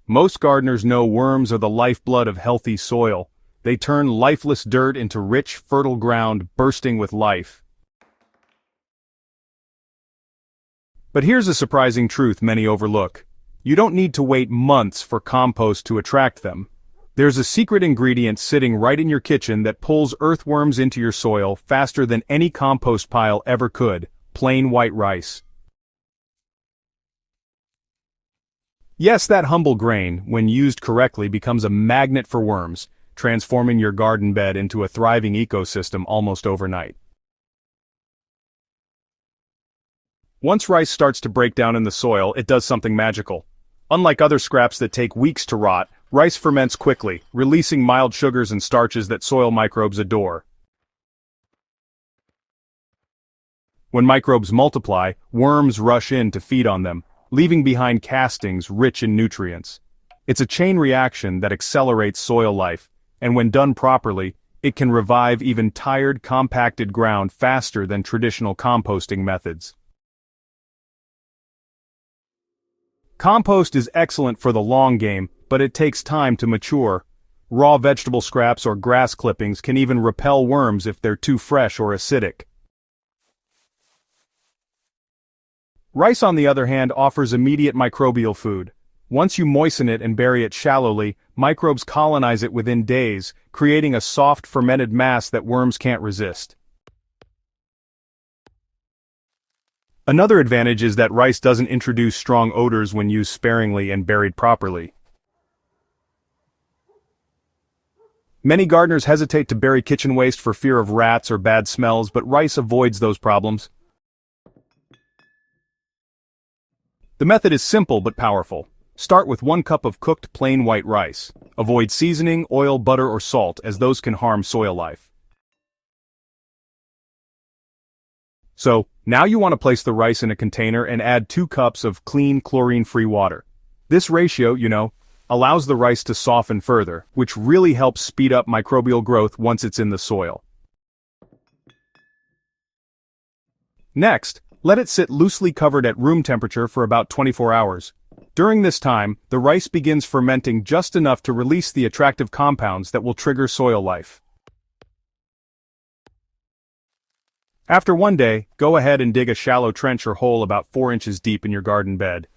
Most gardeners know worms are the lifeblood of healthy soil. They turn lifeless dirt into rich, fertile ground bursting with life. But here's a surprising truth many overlook. You don't need to wait months for compost to attract them. There's a secret ingredient sitting right in your kitchen that pulls earthworms into your soil faster than any compost pile ever could: plain white rice. Yes, that humble grain, when used correctly, becomes a magnet for worms, transforming your garden bed into a thriving ecosystem almost overnight. Once rice starts to break down in the soil, it does something magical. Unlike other scraps that take weeks to rot, rice ferments quickly, releasing mild sugars and starches that soil microbes adore. When microbes multiply, worms rush in to feed on them, leaving behind castings rich in nutrients. It's a chain reaction that accelerates soil life, and when done properly, it can revive even tired, compacted ground faster than traditional composting methods. Compost is excellent for the long game, but it takes time to mature. Raw vegetable scraps or grass clippings can even repel worms if they're too fresh or acidic. Rice, on the other hand, offers immediate microbial food. Once you moisten it and bury it shallowly, microbes colonize it within days, creating a soft, fermented mass that worms can't resist. Another advantage is that rice doesn't introduce strong odors when used sparingly and buried properly. Many gardeners hesitate to bury kitchen waste for fear of rats or bad smells, but rice avoids those problems. The method is simple but powerful. Start with 1 cup of cooked plain white rice. Avoid seasoning, oil, butter, or salt, as those can harm soil life. So, now you want to place the rice in a container and add 2 cups of clean, chlorine-free water. This ratio, allows the rice to soften further, which really helps speed up microbial growth once it's in the soil. Next, let it sit loosely covered at room temperature for about 24 hours. During this time, the rice begins fermenting just enough to release the attractive compounds that will trigger soil life. After 1 day, go ahead and dig a shallow trench or hole about 4 inches deep in your garden bed.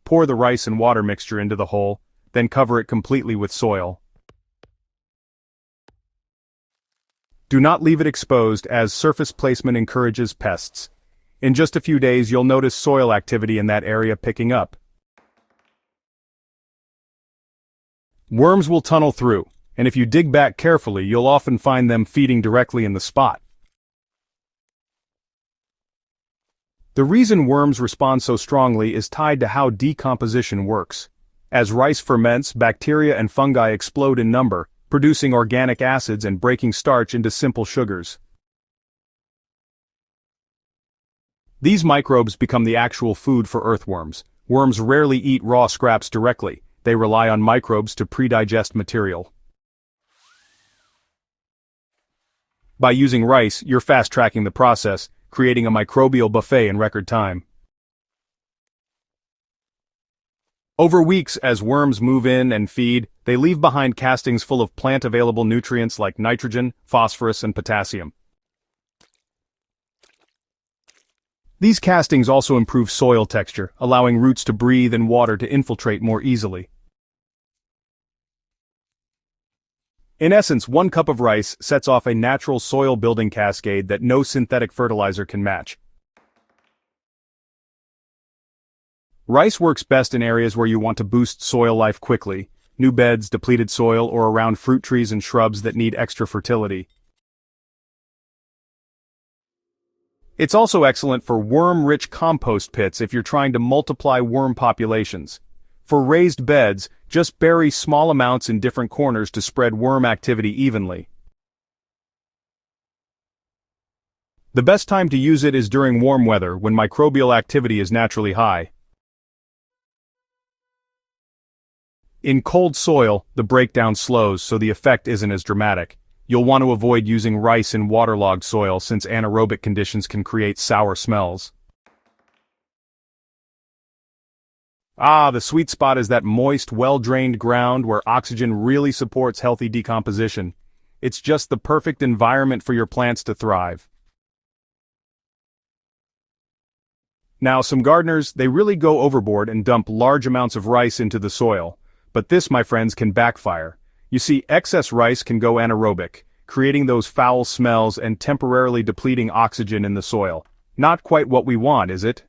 Pour the rice and water mixture into the hole, then cover it completely with soil. Do not leave it exposed, as surface placement encourages pests. In just a few days, you'll notice soil activity in that area picking up. Worms will tunnel through, and if you dig back carefully, you'll often find them feeding directly in the spot. The reason worms respond so strongly is tied to how decomposition works. As rice ferments, bacteria and fungi explode in number, producing organic acids and breaking starch into simple sugars. These microbes become the actual food for earthworms. Worms rarely eat raw scraps directly. They rely on microbes to pre-digest material. By using rice, you're fast-tracking the process, creating a microbial buffet in record time. Over weeks, as worms move in and feed, they leave behind castings full of plant-available nutrients like nitrogen, phosphorus, and potassium. These castings also improve soil texture, allowing roots to breathe and water to infiltrate more easily. In essence, 1 cup of rice sets off a natural soil-building cascade that no synthetic fertilizer can match. Rice works best in areas where you want to boost soil life quickly: new beds, depleted soil, or around fruit trees and shrubs that need extra fertility. It's also excellent for worm-rich compost pits if you're trying to multiply worm populations. For raised beds, just bury small amounts in different corners to spread worm activity evenly. The best time to use it is during warm weather, when microbial activity is naturally high. In cold soil, the breakdown slows, so the effect isn't as dramatic. You'll want to avoid using rice in waterlogged soil, since anaerobic conditions can create sour smells. Ah, the sweet spot is that moist, well-drained ground where oxygen really supports healthy decomposition. It's just the perfect environment for your plants to thrive. Now, some gardeners, they really go overboard and dump large amounts of rice into the soil. But this, my friends, can backfire. You see, excess rice can go anaerobic, creating those foul smells and temporarily depleting oxygen in the soil. Not quite what we want, is it?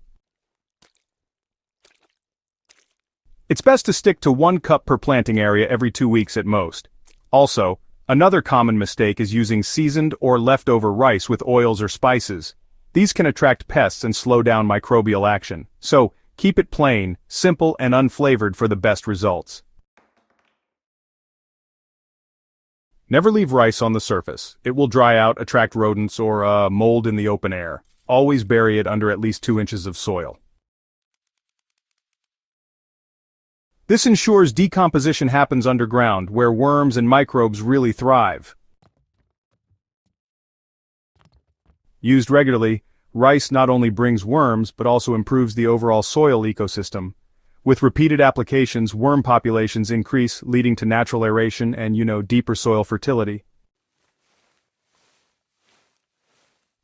It's best to stick to 1 cup per planting area every 2 weeks at most. Also, another common mistake is using seasoned or leftover rice with oils or spices. These can attract pests and slow down microbial action. So, keep it plain, simple, and unflavored for the best results. Never leave rice on the surface. It will dry out, attract rodents, or mold in the open air. Always bury it under at least 2 inches of soil. This ensures decomposition happens underground, where worms and microbes really thrive. Used regularly, rice not only brings worms but also improves the overall soil ecosystem. With repeated applications, worm populations increase, leading to natural aeration and, deeper soil fertility.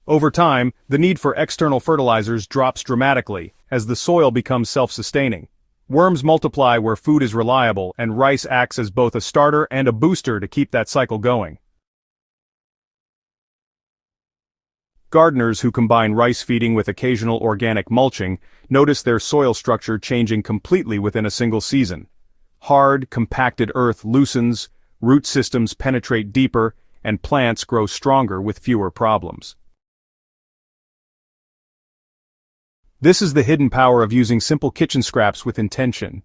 Over time, the need for external fertilizers drops dramatically, as the soil becomes self-sustaining. Worms multiply where food is reliable, and rice acts as both a starter and a booster to keep that cycle going. Gardeners who combine rice feeding with occasional organic mulching notice their soil structure changing completely within a single season. Hard, compacted earth loosens, root systems penetrate deeper, and plants grow stronger with fewer problems. This is the hidden power of using simple kitchen scraps with intention.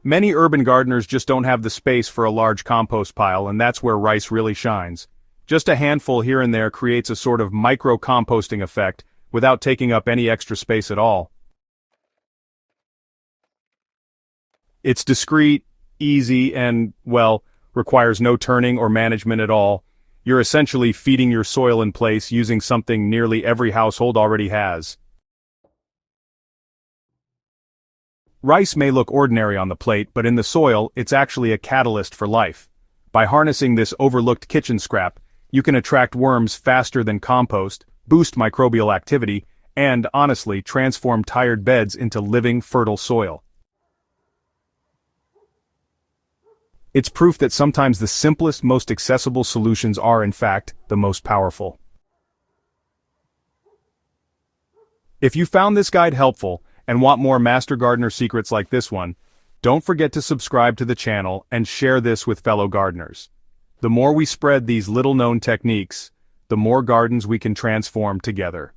Many urban gardeners just don't have the space for a large compost pile, and that's where rice really shines. Just a handful here and there creates a sort of micro-composting effect without taking up any extra space at all. It's discreet, easy, and, requires no turning or management at all. You're essentially feeding your soil in place using something nearly every household already has. Rice may look ordinary on the plate, but in the soil, it's actually a catalyst for life. By harnessing this overlooked kitchen scrap, you can attract worms faster than compost, boost microbial activity, and, honestly, transform tired beds into living, fertile soil. It's proof that sometimes the simplest, most accessible solutions are, in fact, the most powerful. If you found this guide helpful, and want more master gardener secrets like this one, don't forget to subscribe to the channel and share this with fellow gardeners. The more we spread these little-known techniques, the more gardens we can transform together.